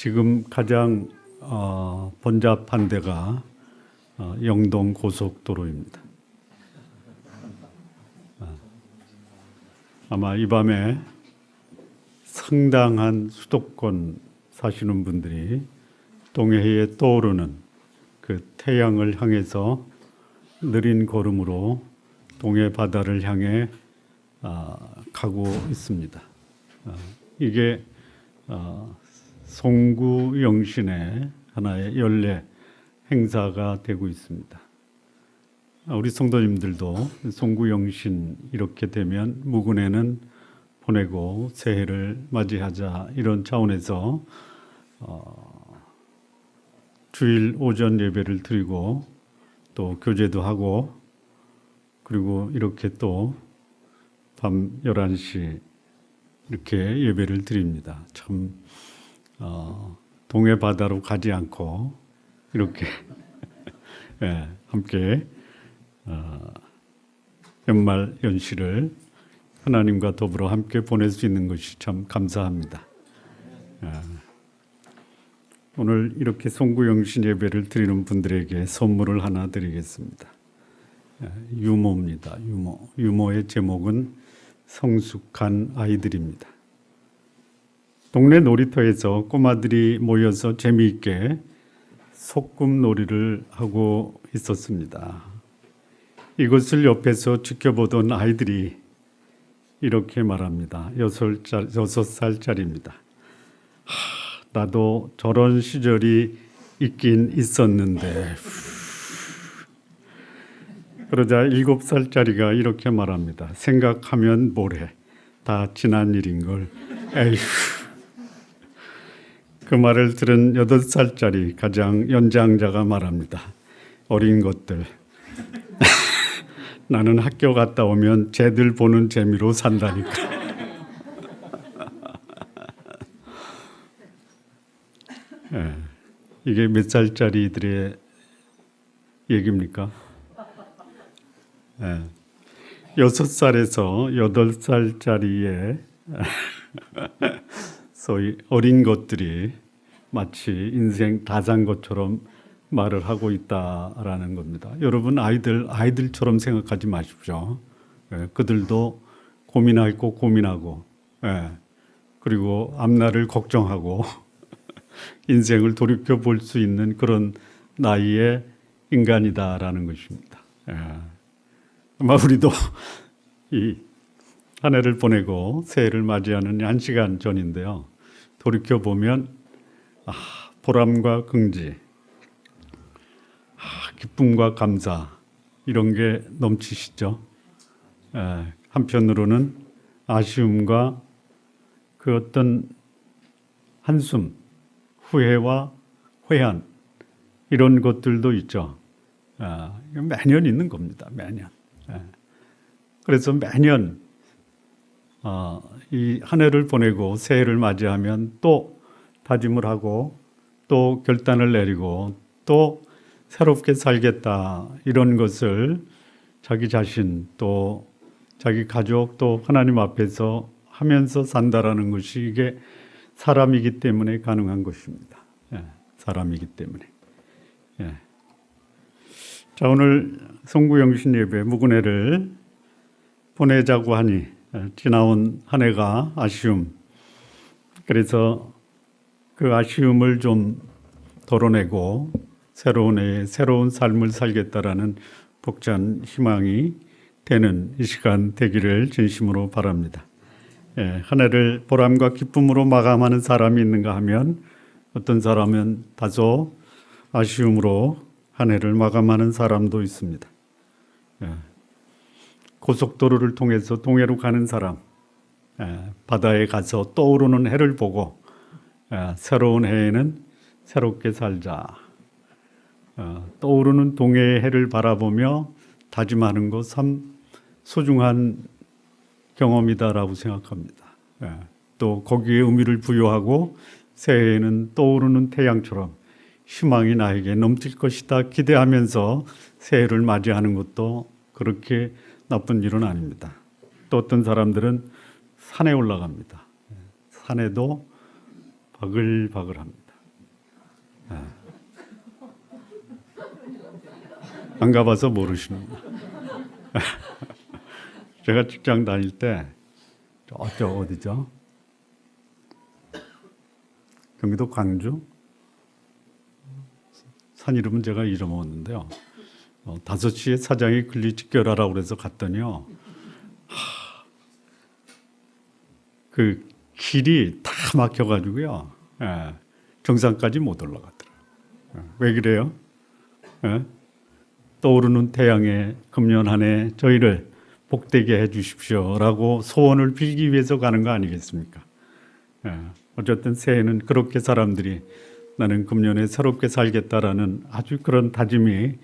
지금 가장 번잡한 데가 영동 고속도로입니다. 아마 이 밤에 상당한 수도권 사시는 분들이 동해에 떠오르는 그 태양을 향해서 느린 걸음으로 동해 바다를 향해 가고 있습니다. 이게 송구영신의 하나의 연례 행사가 되고 있습니다. 우리 성도님들도 송구영신 이렇게 되면 묵은회는 보내고 새해를 맞이하자 이런 차원에서 주일 오전 예배를 드리고 또 교제도 하고 그리고 이렇게 또 밤 11시 이렇게 예배를 드립니다. 참 동해 바다로 가지 않고 이렇게 예, 함께 연말 연시를 하나님과 더불어 함께 보낼 수 있는 것이 참 감사합니다. 오늘 이렇게 송구영신 예배를 드리는 분들에게 선물을 하나 드리겠습니다. 유모입니다. 유모의 제목은 성숙한 아이들입니다. 동네 놀이터에서 꼬마들이 모여서 재미있게 소꿉놀이를 하고 있었습니다. 이것을 옆에서 지켜보던 아이들이 이렇게 말합니다. 6살짜리입니다. 나도 저런 시절이 있긴 있었는데. 그러자 7살짜리가 이렇게 말합니다. 생각하면 뭐래. 다 지난 일인걸. 에휴. 그 말을 들은 8살짜리 가장 연장자가 말합니다. 어린 것들. 나는 학교 갔다 오면 쟤들 보는 재미로 산다니까. 네, 이게 몇 살짜리들의 얘기입니까? 네, 6살에서 8살짜리의 소위 어린 것들이 마치 인생 다 산 것처럼 말을 하고 있다라는 겁니다. 여러분 아이들처럼 생각하지 마십시오. 예, 그들도 고민하고 예, 그리고 앞날을 걱정하고 인생을 돌이켜 볼 수 있는 그런 나이의 인간이다라는 것입니다. 예. 아마 우리도 이 한 해를 보내고 새해를 맞이하는 1시간 전인데요. 돌이켜 보면 보람과 긍지, 기쁨과 감사 이런 게 넘치시죠. 한편으로는 아쉬움과 그 어떤 한숨, 후회와 회한 이런 것들도 있죠. 매년 있는 겁니다. 매년. 그래서 매년 이 한 해를 보내고 새해를 맞이하면 또 다짐을 하고 또 결단을 내리고 또 새롭게 살겠다 이런 것을 자기 자신 또 자기 가족 또 하나님 앞에서 하면서 산다라는 것이 이게 사람이기 때문에 가능한 것입니다. 사람이기 때문에. 자, 오늘 송구영신 예배 묵은회를 보내자고 하니 지나온 한 해가 아쉬움. 그래서 그 아쉬움을 좀 덜어내고 새로운 해에 새로운 삶을 살겠다라는 벅찬 희망이 되는 이 시간 되기를 진심으로 바랍니다. 한 해를 보람과 기쁨으로 마감하는 사람이 있는가 하면 어떤 사람은 다소 아쉬움으로 한 해를 마감하는 사람도 있습니다. 고속도로를 통해서 동해로 가는 사람, 바다에 가서 떠오르는 해를 보고 새로운 해에는 새롭게 살자. 떠오르는 동해의 해를 바라보며 다짐하는 것 참 소중한 경험이다라고 생각합니다. 또 거기에 의미를 부여하고 새해에는 떠오르는 태양처럼 희망이 나에게 넘칠 것이다 기대하면서 새해를 맞이하는 것도 그렇게 나쁜 일은 아닙니다. 또 어떤 사람들은 산에 올라갑니다. 산에도 바글바글합니다. 안 가봐서 모르시는구나. 제가 직장 다닐 때 저쪽 어디죠? 경기도 광주? 산 이름은 제가 잊어먹었는데요. 5시에 사장이 근리 직결하라고 그래서 갔더니요. 그 길이 다 막혀가지고요. 예, 정상까지 못 올라갔더라고요. 왜 그래요? 예? 떠오르는 태양에 금년 한 해 저희를 복되게 해주십시오라고 소원을 빌기 위해서 가는 거 아니겠습니까? 예, 어쨌든 새해는 그렇게 사람들이 나는 금년에 새롭게 살겠다라는 아주 그런 다짐이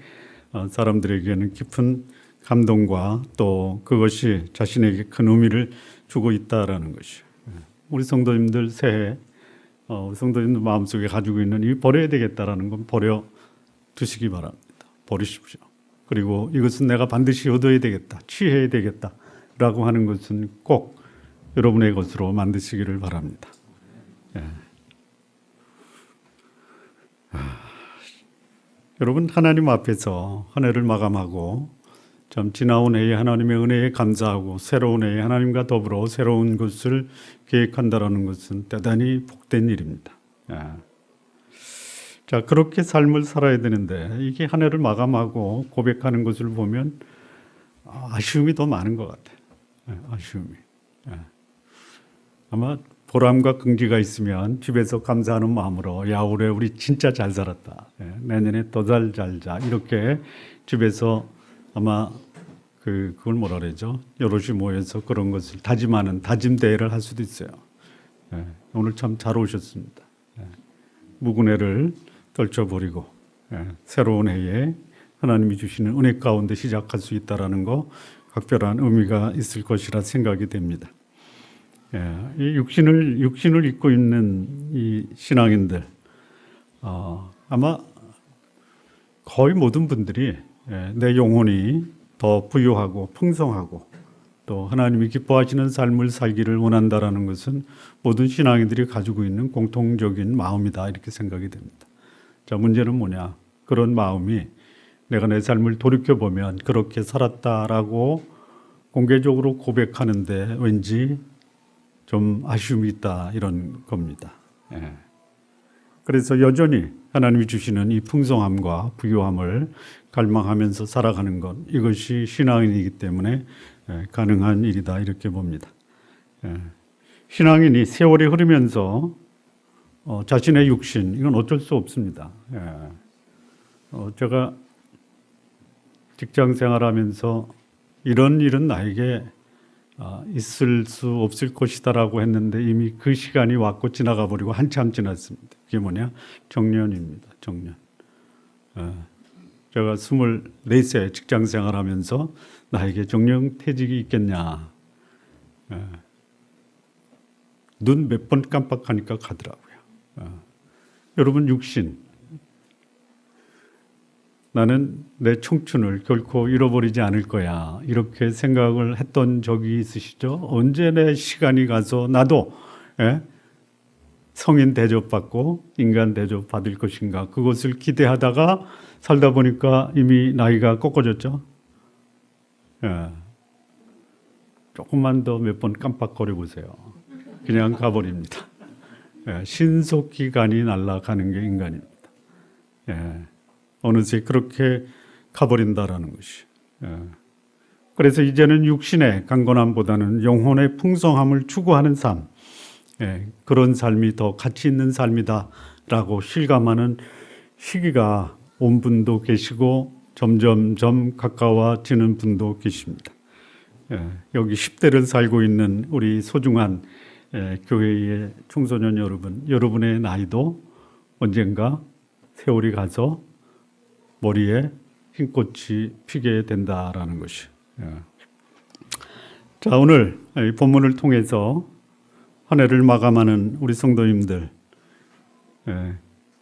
사람들에게는 깊은 감동과 또 그것이 자신에게 큰 의미를 주고 있다라는 것이요. 우리 성도님들 새해 우리 성도님들 마음속에 가지고 있는 이 버려야 되겠다라는 건 버려 두시기 바랍니다. 버리십시오. 그리고 이것은 내가 반드시 얻어야 되겠다, 취해야 되겠다라고 하는 것은 꼭 여러분의 것으로 만드시기를 바랍니다. 예. 여러분 하나님 앞에서 한 해를 마감하고 참 지나온 해에 하나님의 은혜에 감사하고 새로운 해에 하나님과 더불어 새로운 것을 계획한다라는 것은 대단히 복된 일입니다. 예. 자, 그렇게 삶을 살아야 되는데 이게 한 해를 마감하고 고백하는 것을 보면 아쉬움이 더 많은 것 같아요. 예, 아쉬움이. 예. 아마 보람과 긍지가 있으면 집에서 감사하는 마음으로 야 올해 우리 진짜 잘 살았다. 예, 내년에 더 잘 살자. 이렇게 집에서 아마 그걸 뭐라 그러죠? 여럿이 모여서 그런 것을 다짐하는 다짐 대회를 할 수도 있어요. 예, 오늘 참 잘 오셨습니다. 예, 묵은 해를 떨쳐버리고 새로운 해에 하나님이 주시는 은혜 가운데 시작할 수 있다라는 거 각별한 의미가 있을 것이라 생각이 됩니다. 이 육신을 입고 있는 이 신앙인들 아마 거의 모든 분들이 내 영혼이 더 부유하고 풍성하고 또 하나님이 기뻐하시는 삶을 살기를 원한다라는 것은 모든 신앙인들이 가지고 있는 공통적인 마음이다 이렇게 생각이 됩니다. 자, 문제는 뭐냐? 그런 마음이 내가 내 삶을 돌이켜보면 그렇게 살았다라고 공개적으로 고백하는데 왠지 좀 아쉬움이 있다 이런 겁니다. 예. 그래서 여전히 하나님이 주시는 이 풍성함과 부유함을 갈망하면서 살아가는 것 이것이 신앙인이기 때문에 가능한 일이다 이렇게 봅니다. 예. 신앙인이 세월이 흐르면서 자신의 육신 이건 어쩔 수 없습니다. 예. 제가 직장 생활하면서 이런 일은 나에게 있을 수 없을 것이다라고 했는데 이미 그 시간이 왔고 지나가 버리고 한참 지났습니다. 그게 뭐냐? 정년입니다. 정년. 제가 24세 직장 생활하면서 나에게 정년퇴직이 있겠냐. 눈 몇 번 깜빡하니까 가더라고요. 여러분 육신. 나는 내 청춘을 결코 잃어버리지 않을 거야. 이렇게 생각을 했던 적이 있으시죠? 언제 내 시간이 가서 나도 성인 대접받고 인간 대접 받을 것인가. 그것을 기대하다가 살다 보니까 이미 나이가 꺾어졌죠. 조금만 더 몇 번 깜빡거려 보세요. 그냥 가버립니다. 신속기간이 날아가는 게 인간입니다. 어느새 그렇게 가버린다라는 것이. 그래서 이제는 육신의 강건함보다는 영혼의 풍성함을 추구하는 삶, 그런 삶이 더 가치 있는 삶이다라고 실감하는 시기가 온 분도 계시고 점점점 가까워지는 분도 계십니다. 여기 10대를 살고 있는 우리 소중한 교회의 청소년 여러분, 여러분의 나이도 언젠가 세월이 가서 머리에 흰꽃이 피게 된다라는 것이. 자, 오늘 이 본문을 통해서 한 해를 마감하는 우리 성도님들,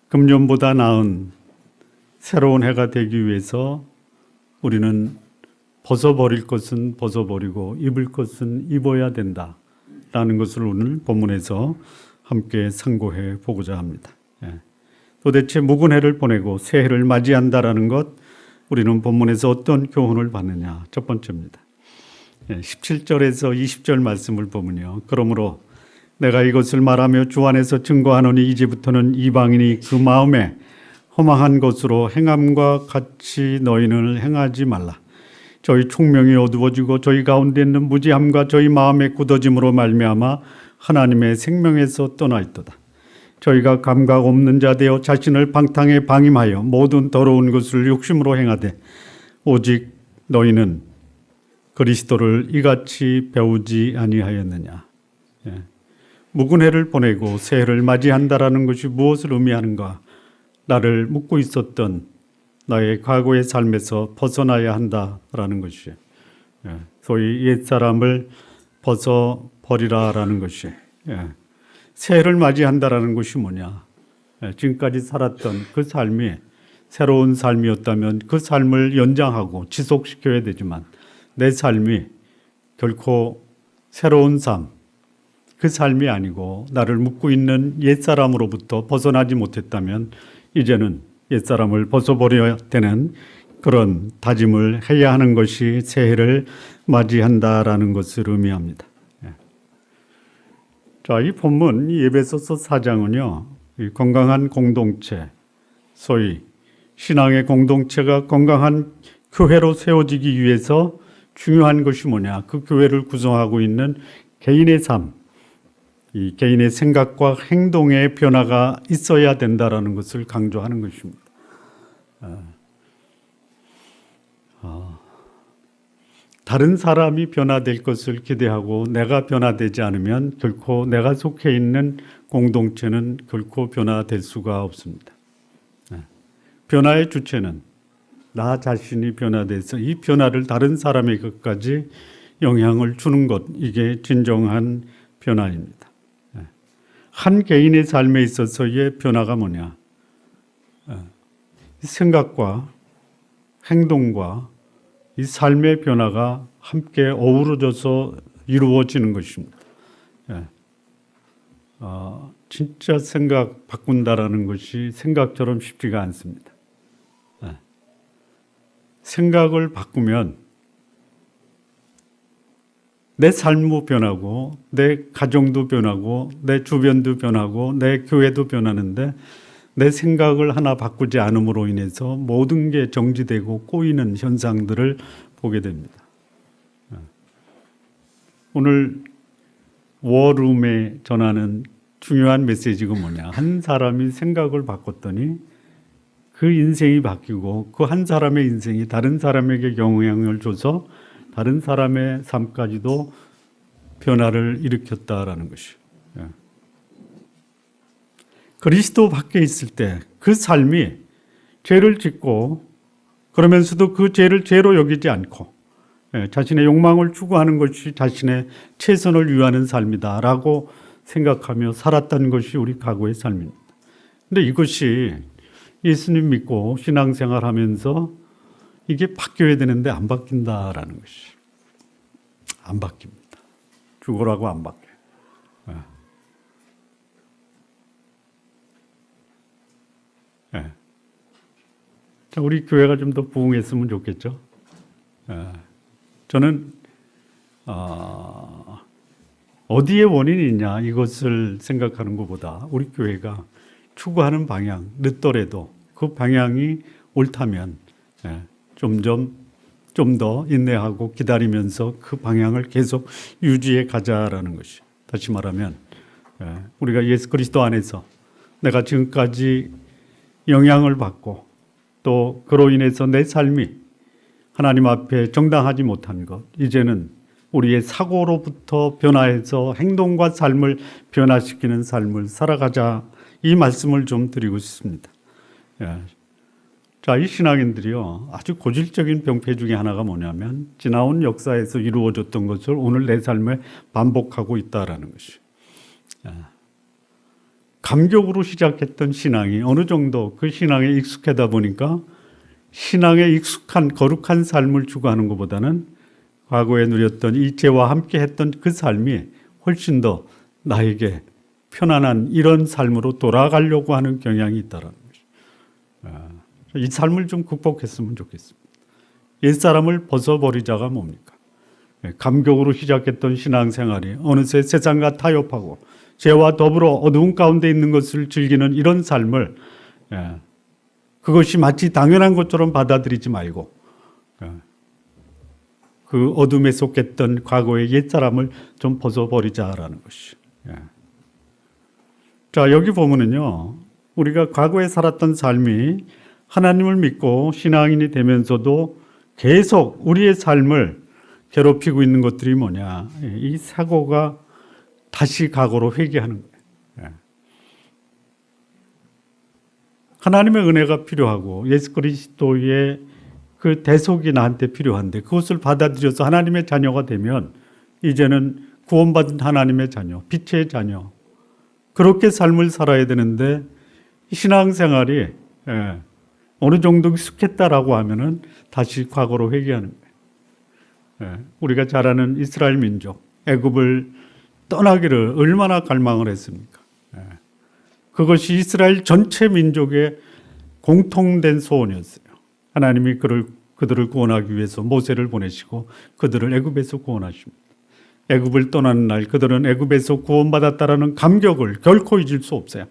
금년보다 나은 새로운 해가 되기 위해서 우리는 벗어버릴 것은 벗어버리고 입을 것은 입어야 된다라는 것을 오늘 본문에서 함께 상고해 보고자 합니다. 도대체 묵은 해를 보내고 새 해를 맞이한다라는 것, 우리는 본문에서 어떤 교훈을 받느냐? 첫 번째입니다. 17절에서 20절 말씀을 보면요. 그러므로 내가 이것을 말하며 주 안에서 증거하노니 이제부터는 이방인이 그 마음에 허망한 것으로 행함과 같이 너희는 행하지 말라. 저희 총명이 어두워지고 저희 가운데 있는 무지함과 저희 마음의 굳어짐으로 말미암아 하나님의 생명에서 떠나 있도다. 저희가 감각 없는 자 되어 자신을 방탕에 방임하여 모든 더러운 것을 욕심으로 행하되 오직 너희는 그리스도를 이같이 배우지 아니하였느냐. 묵은 해를 보내고 새 해를 맞이한다라는 것이 무엇을 의미하는가? 나를 묻고 있었던 나의 과거의 삶에서 벗어나야 한다라는 것이에요. 소위 옛사람을 벗어버리라라는 것이. 새해를 맞이한다라는 것이 뭐냐? 지금까지 살았던 그 삶이 새로운 삶이었다면 그 삶을 연장하고 지속시켜야 되지만 내 삶이 결코 새로운 삶, 그 삶이 아니고 나를 묶고 있는 옛사람으로부터 벗어나지 못했다면 이제는 옛사람을 벗어버려야 되는 그런 다짐을 해야 하는 것이 새해를 맞이한다라는 것을 의미합니다. 자, 이 본문 에베소서 4장은요, 이 건강한 공동체, 소위 신앙의 공동체가 건강한 교회로 세워지기 위해서 중요한 것이 뭐냐? 그 교회를 구성하고 있는 개인의 삶, 이 개인의 생각과 행동의 변화가 있어야 된다라는 것을 강조하는 것입니다. 다른 사람이 변화될 것을 기대하고 내가 변화되지 않으면 결코 내가 속해 있는 공동체는 결코 변화될 수가 없습니다. 변화의 주체는 나 자신이 변화돼서 이 변화를 다른 사람에게까지 영향을 주는 것, 이게 진정한 변화입니다. 한 개인의 삶에 있어서의 변화가 뭐냐? 생각과 행동과 이 삶의 변화가 함께 어우러져서 이루어지는 것입니다. 진짜 생각 바꾼다라는 것이 생각처럼 쉽지가 않습니다. 생각을 바꾸면 내 삶도 변하고 내 가정도 변하고 내 주변도 변하고 내 교회도 변하는데 내 생각을 하나 바꾸지 않음으로 인해서 모든 게 정지되고 꼬이는 현상들을 보게 됩니다. 오늘 워룸에 전하는 중요한 메시지가 뭐냐? 한 사람이 생각을 바꿨더니 그 인생이 바뀌고 그 한 사람의 인생이 다른 사람에게 영향을 줘서 다른 사람의 삶까지도 변화를 일으켰다라는 것이에요. 그리스도 밖에 있을 때 그 삶이 죄를 짓고 그러면서도 그 죄를 죄로 여기지 않고 자신의 욕망을 추구하는 것이 자신의 최선을 위하는 삶이다라고 생각하며 살았던 것이 우리 과거의 삶입니다. 그런데 이것이 예수님 믿고 신앙생활하면서 이게 바뀌어야 되는데 안 바뀐다라는 것이. 안 바뀝니다. 죽으라고 안 바뀌어요. 자, 우리 교회가 좀 더 부흥했으면 좋겠죠. 저는 어디에 원인이 있냐 이것을 생각하는 것보다 우리 교회가 추구하는 방향 늦더라도 그 방향이 옳다면 좀 더 인내하고 기다리면서 그 방향을 계속 유지해 가자라는 것이. 다시 말하면 우리가 예수 그리스도 안에서 내가 지금까지 영향을 받고 또 그로 인해서 내 삶이 하나님 앞에 정당하지 못한 것, 이제는 우리의 사고로부터 변화해서 행동과 삶을 변화시키는 삶을 살아가자, 이 말씀을 좀 드리고 싶습니다. 자, 이 신앙인들이요, 아주 고질적인 병폐 중에 하나가 뭐냐면 지나온 역사에서 이루어졌던 것을 오늘 내 삶에 반복하고 있다라는 것이. 감격으로 시작했던 신앙이 어느 정도 그 신앙에 익숙하다 보니까 신앙에 익숙한 거룩한 삶을 추구하는 것보다는 과거에 누렸던 이 죄와 함께 했던 그 삶이 훨씬 더 나에게 편안한 이런 삶으로 돌아가려고 하는 경향이 있다는 것이죠. 이 삶을 좀 극복했으면 좋겠습니다. 옛사람을 벗어버리자가 뭡니까? 감격으로 시작했던 신앙생활이 어느새 세상과 타협하고 죄와 더불어 어두운 가운데 있는 것을 즐기는 이런 삶을 그것이 마치 당연한 것처럼 받아들이지 말고 그 어둠에 속했던 과거의 옛사람을 좀 벗어버리자라는 것이. 자, 여기 보면은요, 우리가 과거에 살았던 삶이 하나님을 믿고 신앙인이 되면서도 계속 우리의 삶을 괴롭히고 있는 것들이 뭐냐. 이 사고가 다시 과거로 회귀하는 거예요. 하나님의 은혜가 필요하고 예수 그리스도의 그 대속이 나한테 필요한데 그것을 받아들여서 하나님의 자녀가 되면 이제는 구원받은 하나님의 자녀, 빛의 자녀, 그렇게 삶을 살아야 되는데 신앙생활이 어느 정도 익숙했다라고 하면은 다시 과거로 회귀하는 거예요. 우리가 잘 아는 이스라엘 민족, 애굽을 떠나기를 얼마나 갈망을 했습니까? 그것이 이스라엘 전체 민족의 공통된 소원이었어요. 하나님이 그들을 구원하기 위해서 모세를 보내시고 그들을 애굽에서 구원하십니다. 애굽을 떠나는 날 그들은 애굽에서 구원받았다라는 감격을 결코 잊을 수 없어요.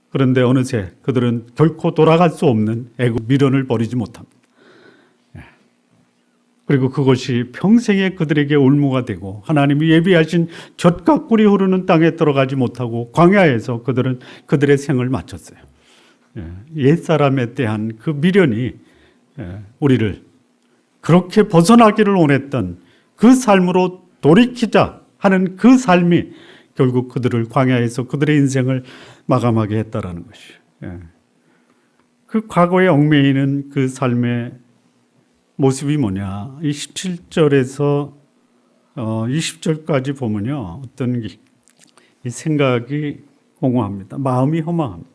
그런데 어느새 그들은 결코 돌아갈 수 없는 애굽 미련을 버리지 못합니다. 그리고 그것이 평생에 그들에게 올무가 되고 하나님이 예비하신 젖과 꿀이 흐르는 땅에 들어가지 못하고 광야에서 그들은 그들의 생을 마쳤어요. 옛사람에 대한 그 미련이 우리를 그렇게 벗어나기를 원했던 그 삶으로 돌이키자 하는 그 삶이 결국 그들을 광야에서 그들의 인생을 마감하게 했다라는 것이에요. 그 과거에 얽매이는 그 삶의 모습이 뭐냐. 이 17절에서 20절까지 보면요. 어떤 이 생각이 공허합니다. 마음이 허망합니다.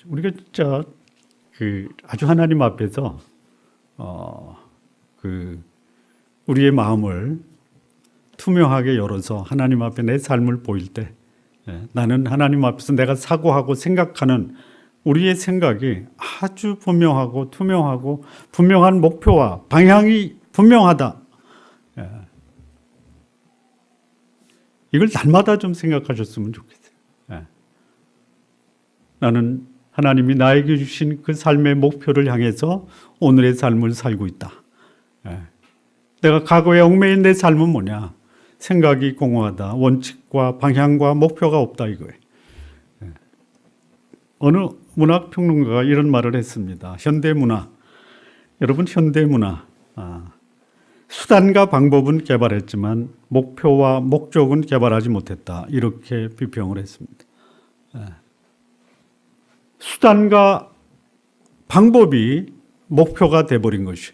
우리가 진짜 아주 하나님 앞에서 우리의 마음을 투명하게 열어서 하나님 앞에 내 삶을 보일 때 나는 하나님 앞에서 내가 사고하고 생각하는 우리의 생각이 아주 분명하고 투명하고 분명한 목표와 방향이 분명하다. 이걸 날마다 좀 생각하셨으면 좋겠어요. 나는 하나님이 나에게 주신 그 삶의 목표를 향해서 오늘의 삶을 살고 있다. 내가 과거에 얽매인 내 삶은 뭐냐? 생각이 공허하다. 원칙과 방향과 목표가 없다 이거예요. 어느 문학평론가가 이런 말을 했습니다. 현대문화, 여러분 현대문화, 수단과 방법은 개발했지만 목표와 목적은 개발하지 못했다. 이렇게 비평을 했습니다. 수단과 방법이 목표가 돼버린 것이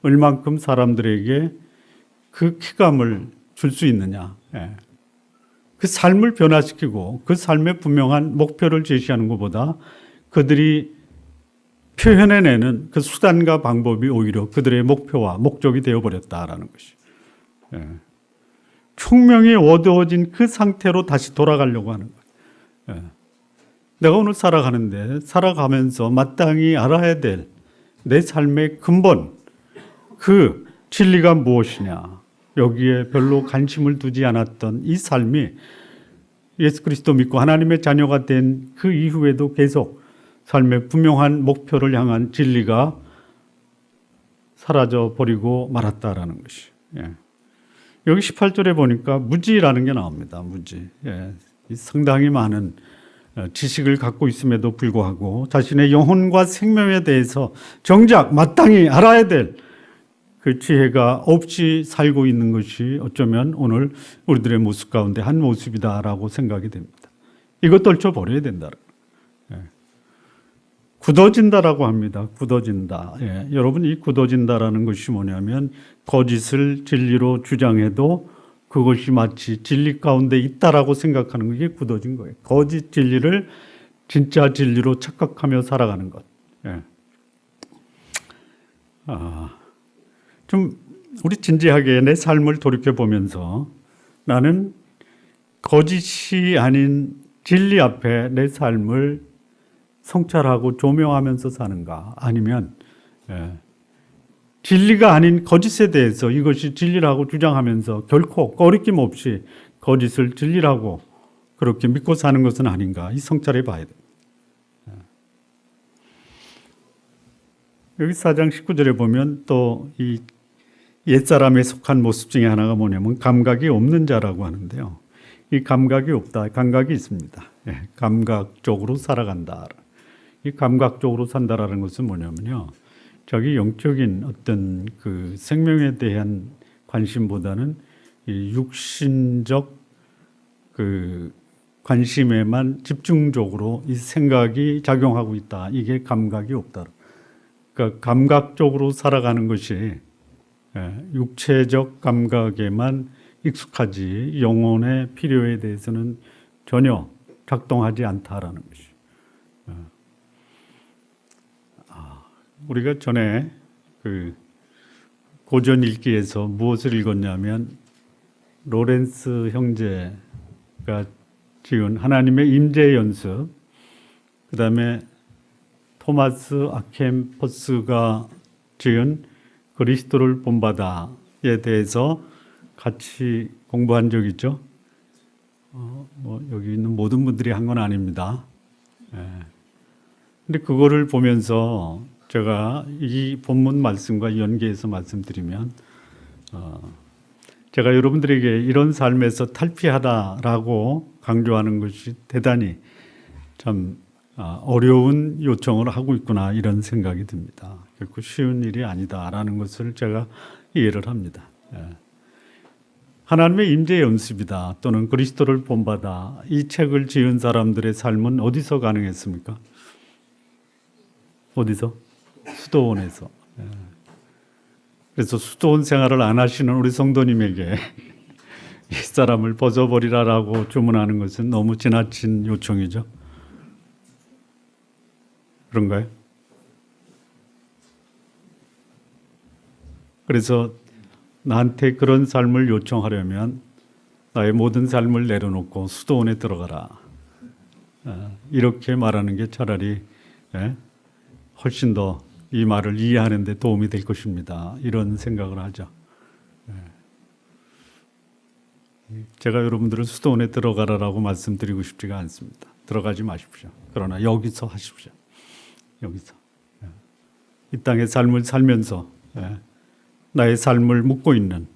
얼만큼 사람들에게 그 쾌감을 줄 수 있느냐. 그 삶을 변화시키고 그 삶에 분명한 목표를 제시하는 것보다 그들이 표현해내는 그 수단과 방법이 오히려 그들의 목표와 목적이 되어버렸다라는 것이. 총명이 어두워진 그 상태로 다시 돌아가려고 하는 거예요. 내가 오늘 살아가는데 살아가면서 마땅히 알아야 될 내 삶의 근본, 그 진리가 무엇이냐. 여기에 별로 관심을 두지 않았던 이 삶이 예수 그리스도 믿고 하나님의 자녀가 된 그 이후에도 계속 삶의 분명한 목표를 향한 진리가 사라져 버리고 말았다라는 것이. 여기 18절에 보니까 무지라는 게 나옵니다. 무지. 상당히 많은 지식을 갖고 있음에도 불구하고 자신의 영혼과 생명에 대해서 정작 마땅히 알아야 될 그 지혜가 없이 살고 있는 것이 어쩌면 오늘 우리들의 모습 가운데 한 모습이다라고 생각이 됩니다. 이것 떨쳐버려야 된다. 굳어진다라고 합니다. 굳어진다. 여러분 이 굳어진다라는 것이 뭐냐면 거짓을 진리로 주장해도 그것이 마치 진리 가운데 있다라고 생각하는 게 굳어진 거예요. 거짓 진리를 진짜 진리로 착각하며 살아가는 것. 좀 우리 진지하게 내 삶을 돌이켜 보면서 나는 거짓이 아닌 진리 앞에 내 삶을 성찰하고 조명하면서 사는가? 아니면 진리가 아닌 거짓에 대해서 이것이 진리라고 주장하면서 결코 꺼리낌 없이 거짓을 진리라고 그렇게 믿고 사는 것은 아닌가? 이 성찰해 봐야 돼요. 여기 4장 19절에 보면 또 이 옛사람에 속한 모습 중에 하나가 뭐냐면 감각이 없는 자라고 하는데요. 이 감각이 없다. 감각이 있습니다. 감각적으로 살아간다. 이 감각적으로 산다라는 것은 뭐냐면요. 자기 영적인 어떤 그 생명에 대한 관심보다는 이 육신적 그 관심에만 집중적으로 이 생각이 작용하고 있다. 이게 감각이 없다. 그러니까 감각적으로 살아가는 것이 육체적 감각에만 익숙하지 영혼의 필요에 대해서는 전혀 작동하지 않다라는 것이. 우리가 전에 그 고전 읽기에서 무엇을 읽었냐면 로렌스 형제가 지은 하나님의 임재 연습, 그 다음에 토마스 아켐퍼스가 지은 그리스도를 본받아에 대해서 같이 공부한 적 있죠. 여기 있는 모든 분들이 한 건 아닙니다. 근데 그거를 보면서 제가 이 본문 말씀과 연계해서 말씀드리면 제가 여러분들에게 이런 삶에서 탈피하다라고 강조하는 것이 대단히 참 어려운 요청을 하고 있구나 이런 생각이 듭니다. 결코 쉬운 일이 아니다라는 것을 제가 이해를 합니다. 하나님의 임재 연습이다 또는 그리스도를 본받아 이 책을 지은 사람들의 삶은 어디서 가능했습니까? 어디서? 수도원에서. 그래서 수도원 생활을 안 하시는 우리 성도님에게 이 사람을 벗어버리라라고 주문하는 것은 너무 지나친 요청이죠. 그런가요? 그래서 나한테 그런 삶을 요청하려면 나의 모든 삶을 내려놓고 수도원에 들어가라. 이렇게 말하는 게 차라리 훨씬 더 이 말을 이해하는 데 도움이 될 것입니다. 이런 생각을 하죠. 제가 여러분들을 수도원에 들어가라라고 말씀드리고 싶지가 않습니다. 들어가지 마십시오. 그러나 여기서 하십시오. 여기서. 이 땅의 삶을 살면서 나의 삶을 묻고 있는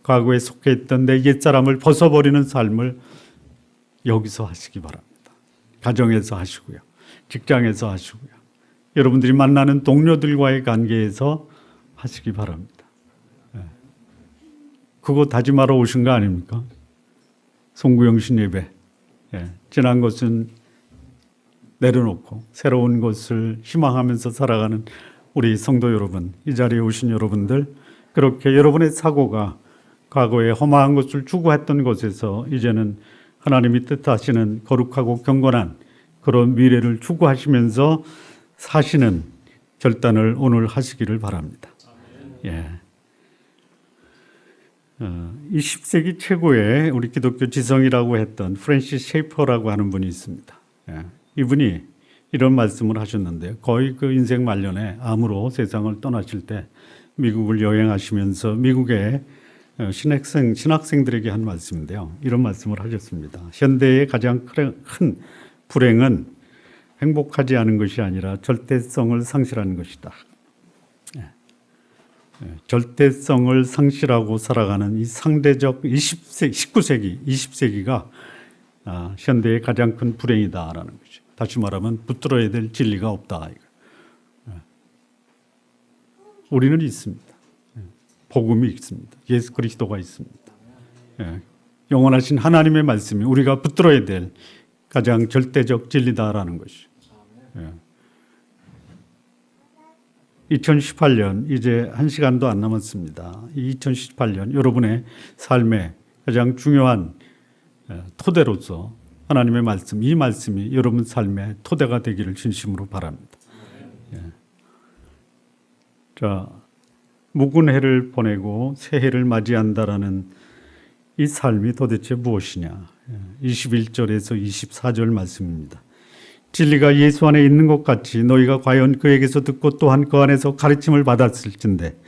과거에 속해 있던 내 옛사람을 벗어버리는 삶을 여기서 하시기 바랍니다. 가정에서 하시고요. 직장에서 하시고요. 여러분들이 만나는 동료들과의 관계에서 하시기 바랍니다. 그거 다짐하러 오신 거 아닙니까? 송구영신 예배. 지난 것은 내려놓고 새로운 것을 희망하면서 살아가는 우리 성도 여러분, 이 자리에 오신 여러분들, 그렇게 여러분의 사고가 과거에 험한 것을 추구했던 것에서 이제는 하나님이 뜻하시는 거룩하고 경건한 그런 미래를 추구하시면서 사시는 결단을 오늘 하시기를 바랍니다. 20세기 최고의 우리 기독교 지성이라고 했던 프랜시스 셰이퍼라고 하는 분이 있습니다. 이분이 이런 말씀을 하셨는데요. 거의 그 인생 말년에 암으로 세상을 떠나실 때 미국을 여행하시면서 미국의 신학생들에게 한 말씀인데요. 이런 말씀을 하셨습니다. 현대의 가장 큰 불행은 행복하지 않은 것이 아니라 절대성을 상실하는 것이다. 절대성을 상실하고 살아가는 이 상대적 20세기가 현대의 가장 큰 불행이다라는 거죠. 다시 말하면 붙들어야 될 진리가 없다. 우리는 있습니다. 복음이 있습니다. 예수 그리스도가 있습니다. 영원하신 하나님의 말씀이 우리가 붙들어야 될 가장 절대적 진리다라는 것이. 2018년 이제 1시간도 안 남았습니다. 이 2018년 여러분의 삶의 가장 중요한 토대로서 하나님의 말씀, 이 말씀이 여러분 삶의 토대가 되기를 진심으로 바랍니다. 자, 묵은 해를 보내고 새 해를 맞이한다라는 이 삶이 도대체 무엇이냐? 21절에서 24절 말씀입니다. 진리가 예수 안에 있는 것 같이 너희가 과연 그에게서 듣고 또한 그 안에서 가르침을 받았을진데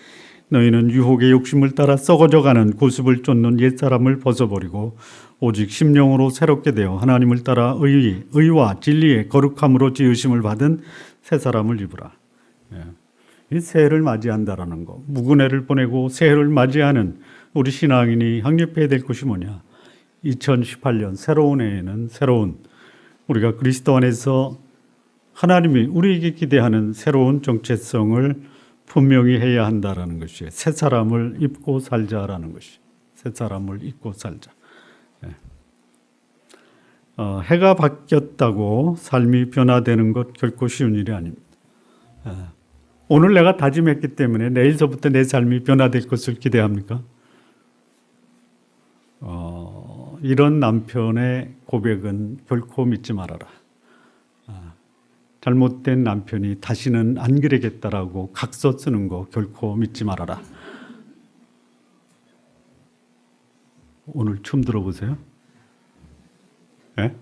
너희는 유혹의 욕심을 따라 썩어져가는 고습을 쫓는 옛사람을 벗어버리고 오직 심령으로 새롭게 되어 하나님을 따라 의와 진리의 거룩함으로 지으심을 받은 새 사람을 입으라. 이 새해를 맞이한다라는 거, 묵은해를 보내고 새해를 맞이하는 우리 신앙인이 확립해야 될 것이 뭐냐? 2018년 새로운 해에는 새로운 우리가 그리스도 안에서 하나님이 우리에게 기대하는 새로운 정체성을 분명히 해야 한다라는 것이 새 사람을 입고 살자라는 것이 새 사람을 입고 살자. 해가 바뀌었다고 삶이 변화되는 것 결코 쉬운 일이 아닙니다. 오늘 내가 다짐했기 때문에 내일서부터 내 삶이 변화될 것을 기대합니까? 이런 남편의 고백은 결코 믿지 말아라. 잘못된 남편이 다시는 안 그러겠다라고 각서 쓰는 거 결코 믿지 말아라. 오늘 춤 들어보세요. 네?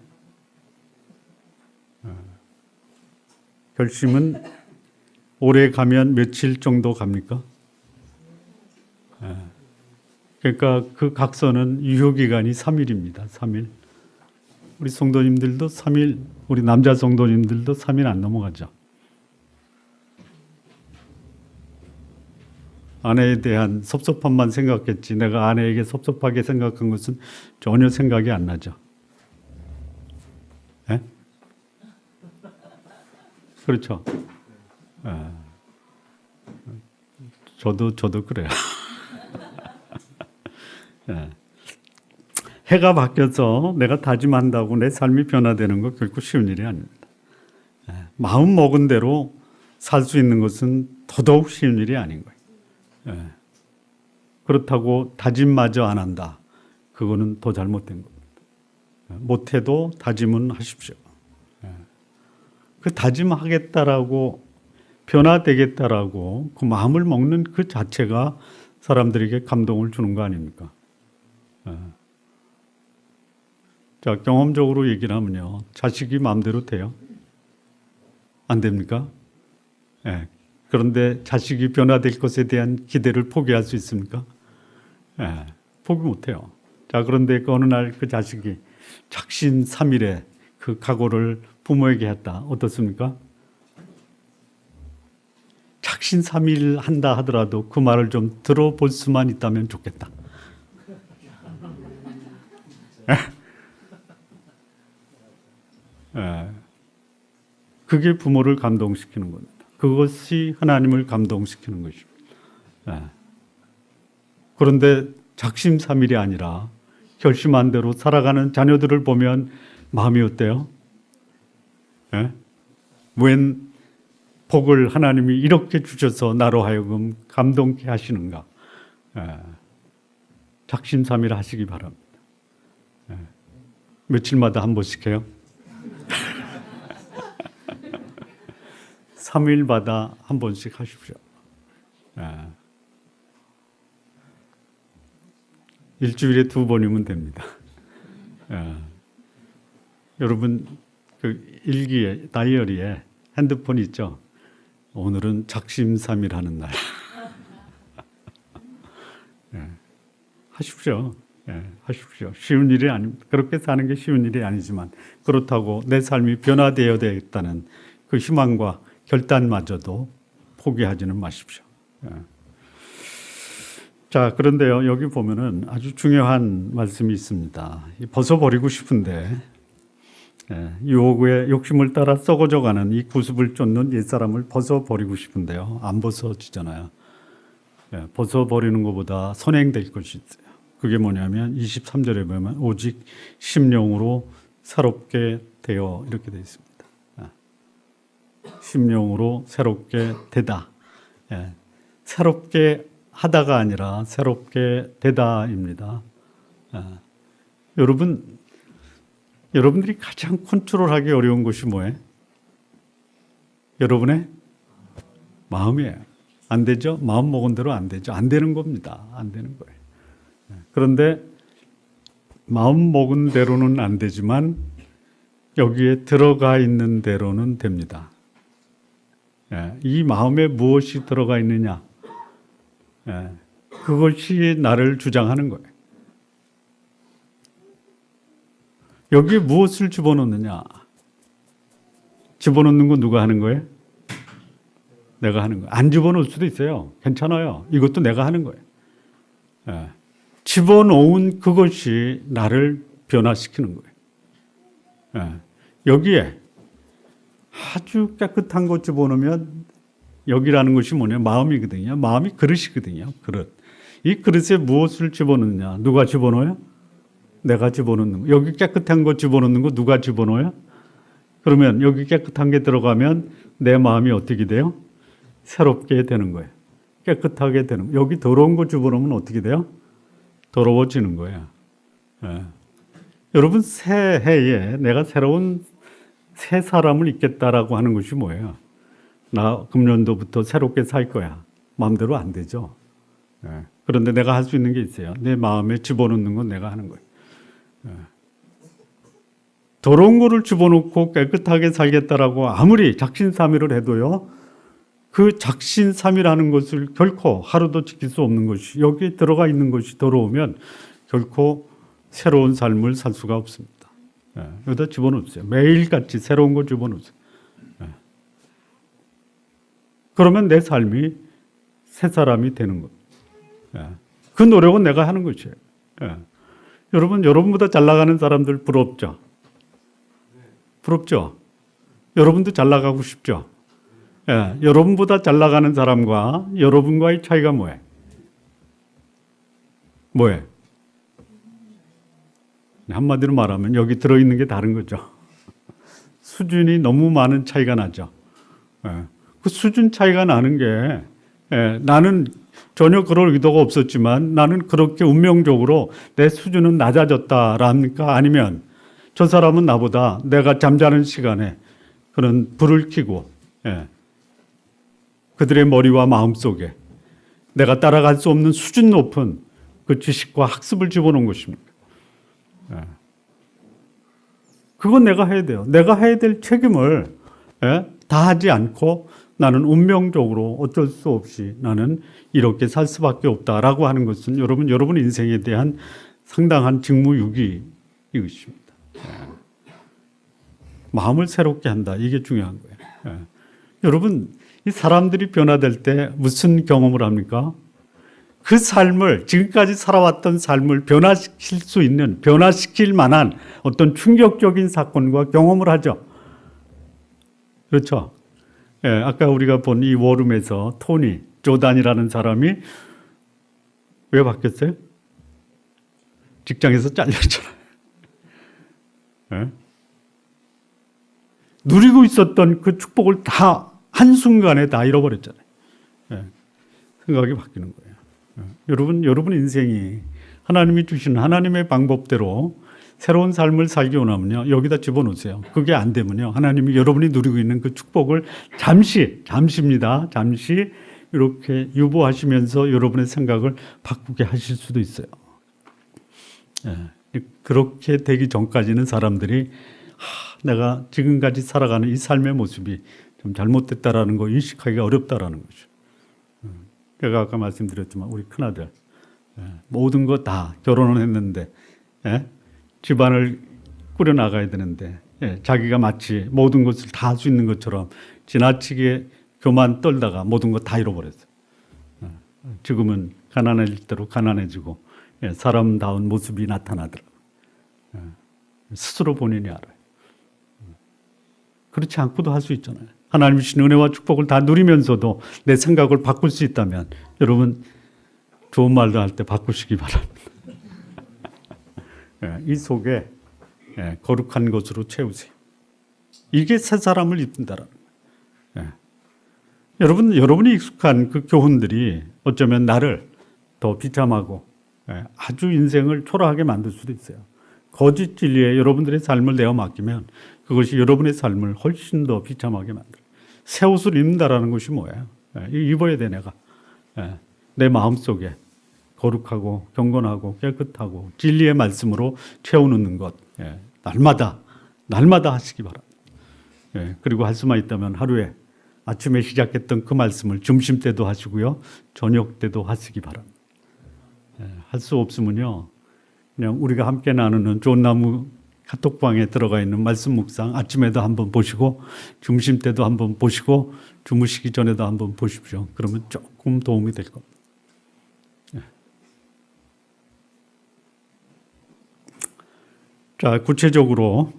결심은 오래 가면 며칠 정도 갑니까? 그러니까 그 각서는 유효기간이 3일입니다. 3일. 우리 성도님들도 3일, 우리 남자 성도님들도 3일 안 넘어가죠. 아내에 대한 섭섭함만 생각했지 내가 아내에게 섭섭하게 생각한 것은 전혀 생각이 안 나죠. 네? 그렇죠. 저도 그래요. 해가 바뀌어서 내가 다짐한다고 내 삶이 변화되는 거 결코 쉬운 일이 아닙니다. 마음 먹은 대로 살 수 있는 것은 더더욱 쉬운 일이 아닌 거예요. 그렇다고 다짐마저 안 한다. 그거는 더 잘못된 겁니다. 못해도 다짐은 하십시오. 그 다짐하겠다라고 변화되겠다라고 그 마음을 먹는 그 자체가 사람들에게 감동을 주는 거 아닙니까? 자, 경험적으로 얘기를 하면요. 자식이 마음대로 돼요? 안 됩니까? 네. 그런데 자식이 변화될 것에 대한 기대를 포기할 수 있습니까? 네. 포기 못해요. 자, 그런데 어느 날 그 자식이 작심삼일에 그 각오를 부모에게 했다. 어떻습니까? 작심삼일 한다 하더라도 그 말을 좀 들어볼 수만 있다면 좋겠다. 그게 부모를 감동시키는 겁니다. 그것이 하나님을 감동시키는 것입니다. 그런데 작심삼일이 아니라 결심한 대로 살아가는 자녀들을 보면 마음이 어때요? 웬 복을 하나님이 이렇게 주셔서 나로 하여금 감동케 하시는가? 작심삼일 하시기 바랍니다. 며칠마다 한 번씩 해요? 3일마다 한 번씩 하십시오. 일주일에 2번이면 됩니다. 여러분 그 일기에 다이어리에 핸드폰 있죠? 오늘은 작심삼일 하는 날. 하십시오. 하십시오. 쉬운 일이 아닙니다. 그렇게 사는 게 쉬운 일이 아니지만 그렇다고 내 삶이 변화되어야 되겠다는 그 희망과 결단마저도 포기하지는 마십시오. 자, 그런데요, 여기 보면은 아주 중요한 말씀이 있습니다. 벗어버리고 싶은데 유혹의 욕심을 따라 썩어져가는 이 구습을 쫓는 옛사람을 벗어버리고 싶은데요, 안 벗어지잖아요. 벗어버리는 것보다 선행될 것이 있어요. 그게 뭐냐면 23절에 보면 오직 심령으로 새롭게 되어 이렇게 되어 있습니다. 심령으로 새롭게 되다. 새롭게 하다가 아니라 새롭게 되다입니다. 여러분들이 가장 컨트롤하기 어려운 것이 뭐예요? 여러분의 마음이에요. 안 되죠? 마음 먹은 대로 안 되죠. 안 되는 겁니다. 안 되는 거예요. 그런데 마음 먹은 대로는 안 되지만 여기에 들어가 있는 대로는 됩니다. 이 마음에 무엇이 들어가 있느냐, 그것이 나를 주장하는 거예요. 여기에 무엇을 집어넣느냐? 집어넣는 건 누가 하는 거예요? 내가 하는 거예요. 안 집어넣을 수도 있어요. 괜찮아요. 이것도 내가 하는 거예요. 집어넣은 그것이 나를 변화시키는 거예요. 여기에 아주 깨끗한 것 집어넣으면 여기라는 것이 뭐냐? 마음이거든요. 마음이 그릇이거든요. 그릇. 이 그릇에 무엇을 집어넣느냐? 누가 집어넣어요? 내가 집어넣는 거. 여기 깨끗한 거 집어넣는 거 누가 집어넣어요? 그러면 여기 깨끗한 게 들어가면 내 마음이 어떻게 돼요? 새롭게 되는 거예요. 깨끗하게 되는 거예요. 여기 더러운 거 집어넣으면 어떻게 돼요? 더러워지는 거예요. 여러분, 새해에 내가 새로운 새 사람을 있겠다라고 하는 것이 뭐예요? 나 금년도부터 새롭게 살 거야. 마음대로 안 되죠. 그런데 내가 할 수 있는 게 있어요. 내 마음에 집어넣는 건 내가 하는 거예요. 더러운 거를 집어넣고 깨끗하게 살겠다라고 아무리 작심삼일을 해도요, 그 작심삼일하는 것을 결코 하루도 지킬 수 없는 것이, 여기에 들어가 있는 것이 더러우면 결코 새로운 삶을 살 수가 없습니다. 여기다 집어넣으세요. 매일같이 새로운 거 집어넣으세요. 그러면 내 삶이 새 사람이 되는 겁니다. 그 노력은 내가 하는 것이에요. 여러분, 여러분보다 잘 나가는 사람들 부럽죠? 부럽죠? 여러분도 잘 나가고 싶죠? 여러분보다 잘 나가는 사람과 여러분과의 차이가 뭐예요? 뭐예요? 한마디로 말하면 여기 들어있는 게 다른 거죠. 수준이 너무 많은 차이가 나죠. 그 수준 차이가 나는 게 나는 전혀 그럴 의도가 없었지만 나는 그렇게 운명적으로 내 수준은 낮아졌다랍니까? 아니면 저 사람은 나보다 내가 잠자는 시간에 그런 불을 켜고 그들의 머리와 마음속에 내가 따라갈 수 없는 수준 높은 그 지식과 학습을 집어넣은 것입니다. 그건 내가 해야 돼요. 내가 해야 될 책임을 다 하지 않고 나는 운명적으로 어쩔 수 없이 나는 이렇게 살 수밖에 없다라고 하는 것은 여러분 인생에 대한 상당한 직무유기 이것입니다. 마음을 새롭게 한다. 이게 중요한 거예요. 여러분, 이 사람들이 변화될 때 무슨 경험을 합니까? 그 삶을, 지금까지 살아왔던 삶을 변화시킬 수 있는, 변화시킬 만한 어떤 충격적인 사건과 경험을 하죠. 그렇죠? 아까 우리가 본 이 워룸에서 토니, 조단이라는 사람이 왜 바뀌었어요? 직장에서 잘렸잖아요. 누리고 있었던 그 축복을 다 한순간에 다 잃어버렸잖아요. 생각이 바뀌는 거예요. 여러분 인생이 하나님이 주신 하나님의 방법대로 새로운 삶을 살기 원하면요, 여기다 집어넣으세요. 그게 안 되면요, 하나님이 여러분이 누리고 있는 그 축복을 잠시입니다. 잠시 이렇게 유보하시면서 여러분의 생각을 바꾸게 하실 수도 있어요. 그렇게 되기 전까지는 사람들이 내가 지금까지 살아가는 이 삶의 모습이 좀 잘못됐다라는 거 인식하기가 어렵다라는 거죠. 제가 아까 말씀드렸지만 우리 큰아들 모든 거 다 결혼을 했는데 집안을 꾸려나가야 되는데 자기가 마치 모든 것을 다 할 수 있는 것처럼 지나치게 교만 떨다가 모든 거 다 잃어버렸어요. 지금은 가난해질 대로 가난해지고 사람다운 모습이 나타나더라고요. 스스로 본인이 알아요. 그렇지 않고도 할 수 있잖아요. 하나님 주신 은혜와 축복을 다 누리면서도 내 생각을 바꿀 수 있다면 여러분 좋은 말도 할 때 바꾸시기 바랍니다. 이 속에 거룩한 것으로 채우세요. 이게 새 사람을 입힌다라는 거예요. 여러분이 익숙한 그 교훈들이 어쩌면 나를 더 비참하고 아주 인생을 초라하게 만들 수도 있어요. 거짓 진리에 여러분들의 삶을 내어 맡기면 그것이 여러분의 삶을 훨씬 더 비참하게 만들어요. 새 옷을 입는다라는 것이 뭐예요? 입어야 돼, 내가. 내 마음속에 거룩하고 경건하고 깨끗하고 진리의 말씀으로 채워놓는 것, 날마다 하시기 바랍니다. 그리고 할 수만 있다면 하루에 아침에 시작했던 그 말씀을 점심 때도 하시고요, 저녁 때도 하시기 바랍니다. 할 수 없으면요, 그냥 우리가 함께 나누는 좋은 나무 카톡방에 들어가 있는 말씀 묵상 아침에도 한번 보시고 점심 때도 한번 보시고 주무시기 전에도 한번 보십시오. 그러면 조금 도움이 될 겁니다. 자, 구체적으로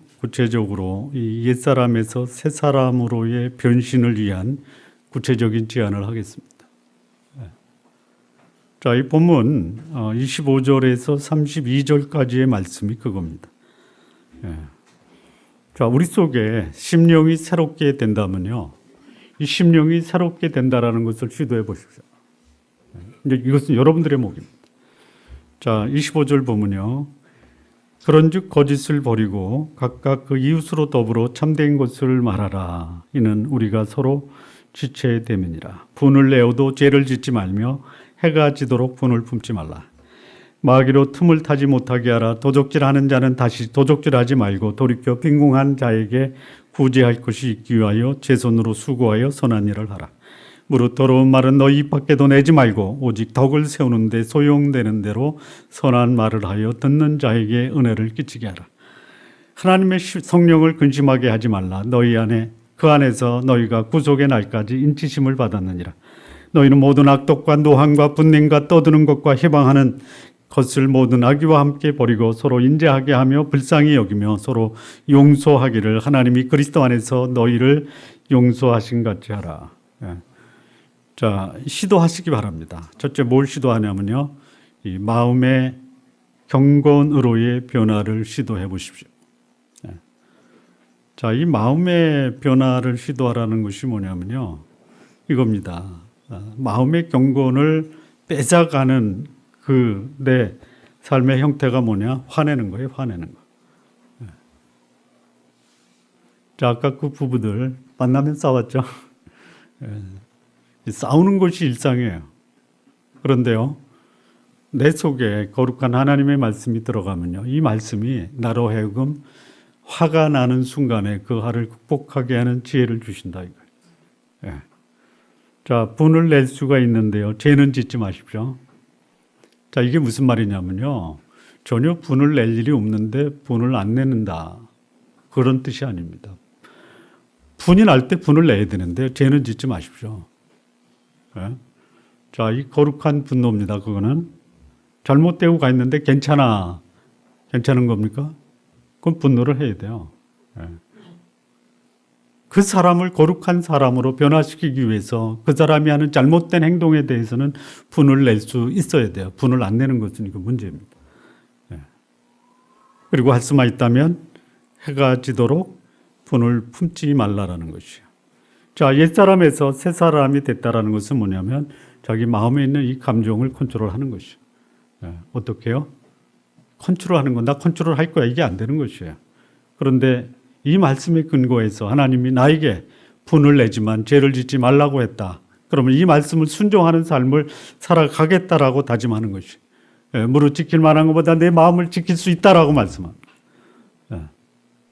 이 옛사람에서 새사람으로의 변신을 위한 구체적인 제안을 하겠습니다. 자, 이 본문 25절에서 32절까지의 말씀이 그겁니다. 자, 우리 속에 심령이 새롭게 된다면요, 이 심령이 새롭게 된다라는 것을 시도해 보십시오. 이제 이것은 여러분들의 몫입니다. 자, 25절 보면요, 그런즉 거짓을 버리고 각각 그 이웃으로 더불어 참된 것을 말하라. 이는 우리가 서로 지체됨이니라. 분을 내어도 죄를 짓지 말며 해가 지도록 분을 품지 말라. 마귀로 틈을 타지 못하게 하라. 도적질하는 자는 다시 도적질하지 말고 돌이켜 빈궁한 자에게 구제할 것이 있기 위하여 제 손으로 수고하여 선한 일을 하라. 무릇 더러운 말은 너희 입 밖에도 내지 말고 오직 덕을 세우는 데 소용되는 대로 선한 말을 하여 듣는 자에게 은혜를 끼치게 하라. 하나님의 성령을 근심하게 하지 말라. 그 안에서 너희가 구속의 날까지 인치심을 받았느니라. 너희는 모든 악독과 노함과 분냉과 떠드는 것과 해방하는 것을 모든 악의와 함께 버리고 서로 인자하게 하며 불쌍히 여기며 서로 용서하기를 하나님이 그리스도 안에서 너희를 용서하신 같이 하라. 자, 시도하시기 바랍니다. 첫째, 뭘 시도하냐면요, 이 마음의 경건으로의 변화를 시도해 보십시오. 자, 이 마음의 변화를 시도하라는 것이 뭐냐면요, 이겁니다. 마음의 경건을 뺏어가는 내 삶의 형태가 뭐냐? 화내는 거예요, 화내는 거. 자, 아까 그 부부들 만나면 싸웠죠. 싸우는 것이 일상이에요. 그런데요, 내 속에 거룩한 하나님의 말씀이 들어가면요, 이 말씀이 나로 하여금 화가 나는 순간에 그 화를 극복하게 하는 지혜를 주신다 이거예요. 자, 분을 낼 수가 있는데요, 죄는 짓지 마십시오. 자, 이게 무슨 말이냐면요, 전혀 분을 낼 일이 없는데 분을 안 내는다, 그런 뜻이 아닙니다. 분이 날 때 분을 내야 되는데 죄는 짓지 마십시오. 자, 이 거룩한 분노입니다. 그거는 잘못되고 가 있는데 괜찮은 겁니까? 그럼 분노를 해야 돼요. 그 사람을 거룩한 사람으로 변화시키기 위해서 그 사람이 하는 잘못된 행동에 대해서는 분을 낼 수 있어야 돼요. 분을 안 내는 것은 이거 문제입니다. 그리고 할 수만 있다면 해가 지도록 분을 품지 말라라는 것이에요. 자, 옛사람에서 새사람이 됐다라는 것은 뭐냐면 자기 마음에 있는 이 감정을 컨트롤하는 것이에요. 어떻게 해요? 컨트롤하는 건 나 컨트롤할 거야, 이게 안 되는 것이에요. 그런데 이 말씀에 근거해서 하나님이 나에게 분을 내지만 죄를 짓지 말라고 했다. 그러면 이 말씀을 순종하는 삶을 살아가겠다라고 다짐하는 것이, 무릇 지킬 만한 것보다 내 마음을 지킬 수 있다라고 말씀합니다.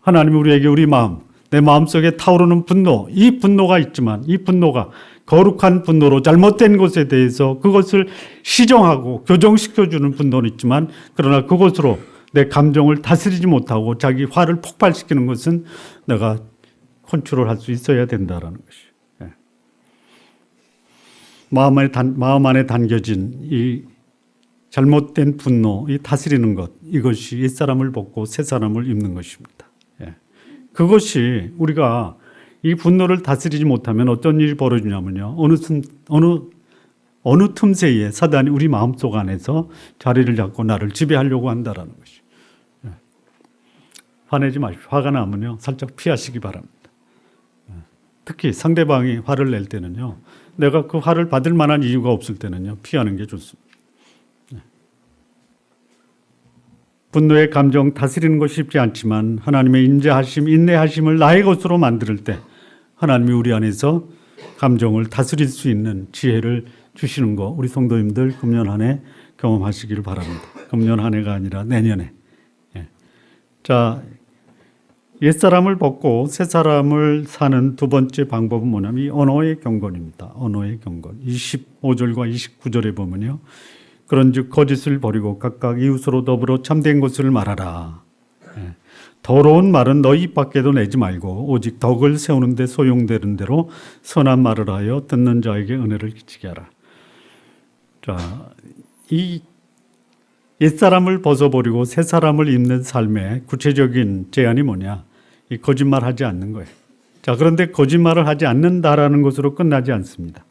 하나님이 우리에게 우리 마음, 내 마음속에 타오르는 분노, 이 분노가 있지만 이 분노가 거룩한 분노로 잘못된 것에 대해서 그것을 시정하고 교정시켜주는 분노는 있지만, 그러나 그것으로 내 감정을 다스리지 못하고 자기 화를 폭발시키는 것은 내가 컨트롤할 수 있어야 된다라는 것이에요. 마음 안에 담겨진 이 잘못된 분노, 이 다스리는 것, 이것이 옛사람을 벗고 새사람을 입는 것입니다. 그것이 우리가 이 분노를 다스리지 못하면 어떤 일이 벌어지냐면요, 어느 틈새에 사단이 우리 마음속 안에서 자리를 잡고 나를 지배하려고 한다라는 것이. 화내지 마십시오. 화가 나면요, 살짝 피하시기 바랍니다. 특히 상대방이 화를 낼 때는요, 내가 그 화를 받을 만한 이유가 없을 때는요, 피하는 게 좋습니다. 분노의 감정 다스리는 것이 쉽지 않지만 하나님의 인자하심, 인내하심을 나의 것으로 만들 때 하나님이 우리 안에서 감정을 다스릴 수 있는 지혜를 주시는 거, 우리 성도님들 금년 한 해 경험하시기를 바랍니다. 금년 한 해가 아니라 내년에. 예. 자, 옛사람을 벗고 새사람을 사는 두 번째 방법은 뭐냐면 이 언어의 경건입니다. 언어의 경건. 25절과 29절에 보면요. 그런즉 거짓을 버리고 각각 이웃으로 더불어 참된 것을 말하라. 예. 더러운 말은 너희 입 밖에도 내지 말고 오직 덕을 세우는 데 소용되는 대로 선한 말을 하여 듣는 자에게 은혜를 끼치게 하라. 자, 이 옛사람을 벗어버리고 새사람을 입는 삶의 구체적인 제안이 뭐냐? 이 거짓말하지 않는 거예요. 자, 그런데 거짓말을 하지 않는다라는 것으로 끝나지 않습니다.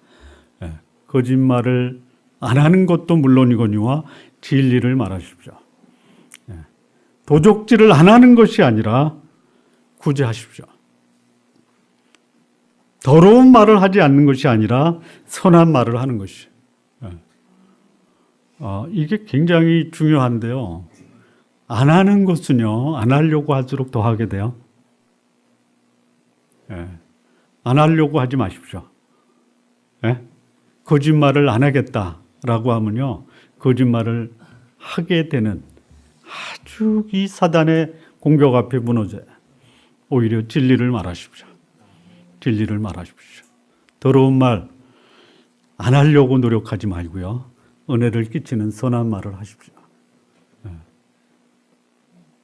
예, 거짓말을 안 하는 것도 물론이거니와 진리를 말하십시오. 예, 도적질을 안 하는 것이 아니라 구제하십시오. 더러운 말을 하지 않는 것이 아니라 선한 말을 하는 것이. 예. 이게 굉장히 중요한데요. 안 하는 것은요, 안 하려고 할수록 더 하게 돼요. 예. 안 하려고 하지 마십시오. 예? 거짓말을 안 하겠다라고 하면요, 거짓말을 하게 되는 아주 이 사단의 공격 앞에 무너져요. 오히려 진리를 말하십시오. 진리를 말하십시오. 더러운 말 안 하려고 노력하지 말고요. 은혜를 끼치는 선한 말을 하십시오.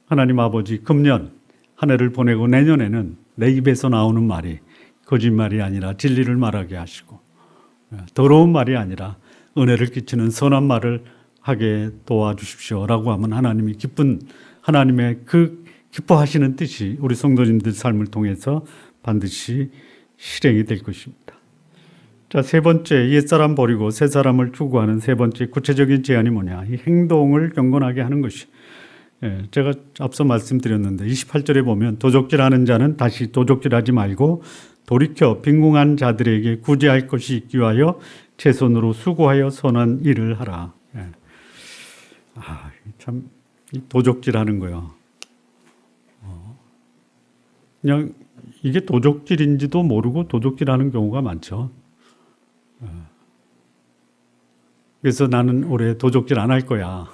하나님 아버지, 금년 한 해를 보내고 내년에는 내 입에서 나오는 말이 거짓말이 아니라 진리를 말하게 하시고 더러운 말이 아니라 은혜를 끼치는 선한 말을 하게 도와주십시오라고 하면 하나님이 하나님의 그 기뻐하시는 뜻이 우리 성도님들 삶을 통해서 반드시 실행이 될 것입니다. 자, 세 번째, 옛사람 버리고 새 사람을 추구하는 세 번째 구체적인 제안이 뭐냐? 이 행동을 경건하게 하는 것이. 제가 앞서 말씀드렸는데 28절에 보면 도적질하는 자는 다시 도적질하지 말고 돌이켜 빈궁한 자들에게 구제할 것이 있기 위하여 제 손으로 수고하여 선한 일을 하라. 참 도적질하는 거요. 그냥 이게 도적질인지도 모르고 도적질하는 경우가 많죠. 그래서 나는 올해 도적질 안 할 거야.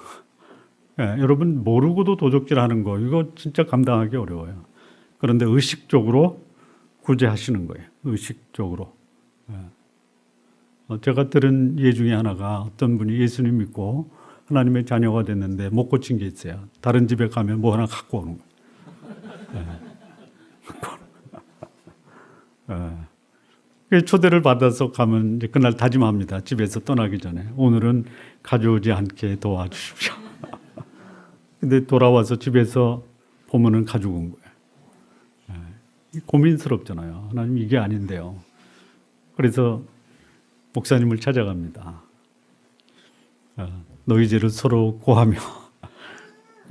여러분 모르고도 도적질하는 거 이거 진짜 감당하기 어려워요. 그런데 의식적으로 구제하시는 거예요. 의식적으로. 제가 들은 예 중에 하나가 어떤 분이 예수님 믿고 하나님의 자녀가 됐는데 못 고친 게 있어요. 다른 집에 가면 뭐 하나 갖고 오는 거예요. 초대를 받아서 가면 이제 그날 다짐합니다. 집에서 떠나기 전에 오늘은 가져오지 않게 도와주십시오. 근데 돌아와서 집에서 보면은 가지고 온 거예요. 고민스럽잖아요. 하나님 이게 아닌데요. 그래서 목사님을 찾아갑니다. 너희 죄를 서로 고하며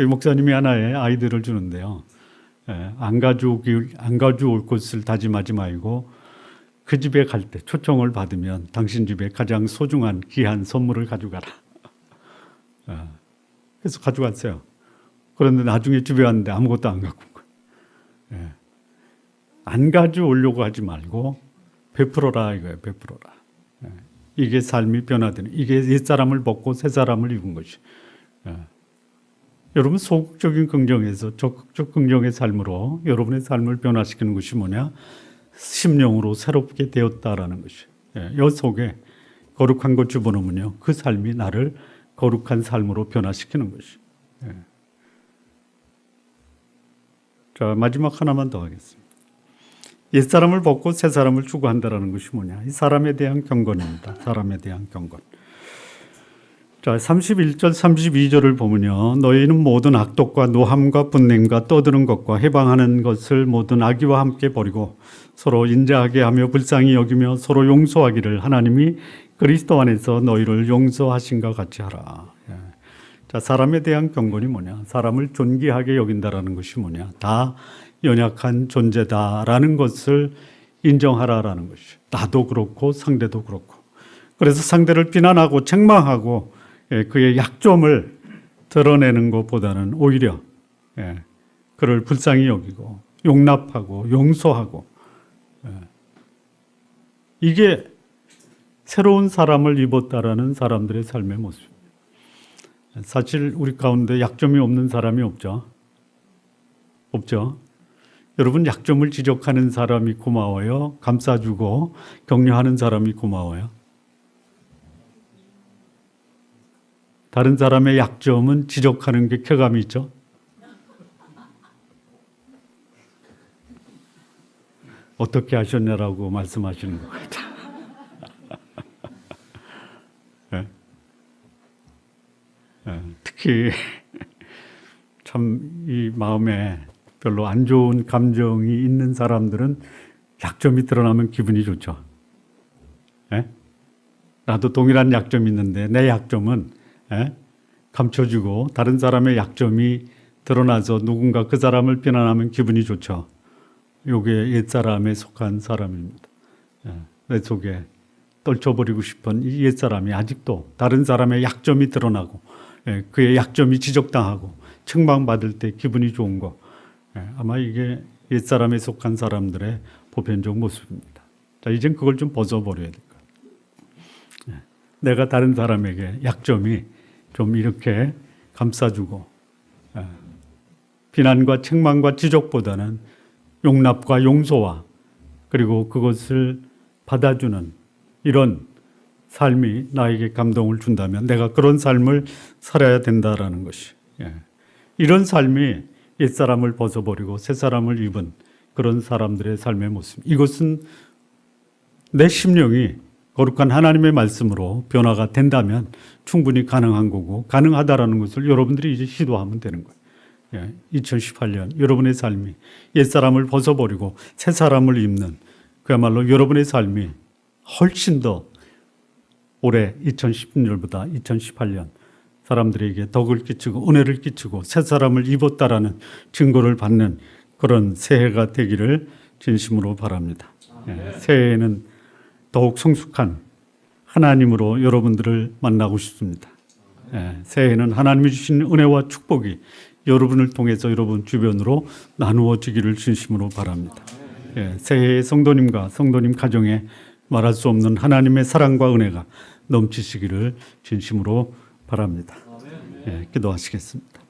목사님이 하나의 아이디어를 주는데요. 안 가져올 것을 다짐하지 말고 그 집에 갈 때 초청을 받으면 당신 집에 가장 소중한 귀한 선물을 가져가라. 그래서 가져갔어요. 그런데 나중에 집에 왔는데 아무것도 안 갖고 온 거예요. 안 가져오려고 하지 말고 베풀어라 이거예요. 베풀어라. 이게 삶이 변화되는, 이게 옛사람을 벗고 새사람을 입은 것이. 여러분 소극적인 긍정에서 적극적 긍정의 삶으로 여러분의 삶을 변화시키는 것이 뭐냐? 심령으로 새롭게 되었다라는 것이. 이 속에 거룩한 것 집어넣으면요, 그 삶이 나를 거룩한 삶으로 변화시키는 것이. 자, 마지막 하나만 더 하겠습니다. 옛사람을 벗고 새사람을 추구한다라는 것이 뭐냐? 이 사람에 대한 경건입니다. 사람에 대한 경건. 자, 31절, 32절을 보면요. 너희는 모든 악독과 노함과 분냄과 떠드는 것과 해방하는 것을 모든 악의와 함께 버리고 서로 인자하게 하며 불쌍히 여기며 서로 용서하기를 하나님이 그리스도 안에서 너희를 용서하신과 같이 하라. 자, 사람에 대한 경건이 뭐냐? 사람을 존귀하게 여긴다라는 것이 뭐냐? 다 연약한 존재다라는 것을 인정하라라는 것이. 나도 그렇고 상대도 그렇고. 그래서 상대를 비난하고 책망하고 그의 약점을 드러내는 것보다는 오히려 그를 불쌍히 여기고 용납하고 용서하고, 이게 새로운 사람을 입었다라는 사람들의 삶의 모습입니다. 사실 우리 가운데 약점이 없는 사람이 없죠. 없죠. 여러분 약점을 지적하는 사람이 고마워요? 감싸주고 격려하는 사람이 고마워요? 다른 사람의 약점은 지적하는 게 쾌감이 있죠. 어떻게 하셨냐라고 말씀하시는 것 같아요. 네? 네. 특히 참 이 마음에 별로 안 좋은 감정이 있는 사람들은 약점이 드러나면 기분이 좋죠. 네? 나도 동일한 약점이 있는데 내 약점은 감춰주고 다른 사람의 약점이 드러나서 누군가 그 사람을 비난하면 기분이 좋죠. 요게 옛사람에 속한 사람입니다. 내 속에 떨쳐버리고 싶은 이 옛사람이 아직도 다른 사람의 약점이 드러나고 그의 약점이 지적당하고 책망받을 때 기분이 좋은 거, 아마 이게 옛사람에 속한 사람들의 보편적 모습입니다. 자, 이젠 그걸 좀 벗어버려야 될 거예요. 내가 다른 사람에게 약점이 좀 이렇게 감싸주고 비난과 책망과 지적보다는 용납과 용서와 그리고 그것을 받아주는 이런 삶이 나에게 감동을 준다면 내가 그런 삶을 살아야 된다라는 것이, 이런 삶이 옛사람을 벗어버리고 새사람을 입은 그런 사람들의 삶의 모습, 이것은 내 심령이 거룩한 하나님의 말씀으로 변화가 된다면 충분히 가능한 거고, 가능하다라는 것을 여러분들이 이제 시도하면 되는 거예요. 2018년 여러분의 삶이 옛사람을 벗어버리고 새사람을 입는 그야말로 여러분의 삶이 훨씬 더 올해 2016년보다 2018년 사람들에게 덕을 끼치고 은혜를 끼치고 새사람을 입었다라는 증거를 받는 그런 새해가 되기를 진심으로 바랍니다. 새해에는 더욱 성숙한 하나님으로 여러분들을 만나고 싶습니다. 새해에는 하나님이 주신 은혜와 축복이 여러분을 통해서 여러분 주변으로 나누어지기를 진심으로 바랍니다. 새해의 성도님과 성도님 가정에 말할 수 없는 하나님의 사랑과 은혜가 넘치시기를 진심으로 바랍니다. 기도하시겠습니다.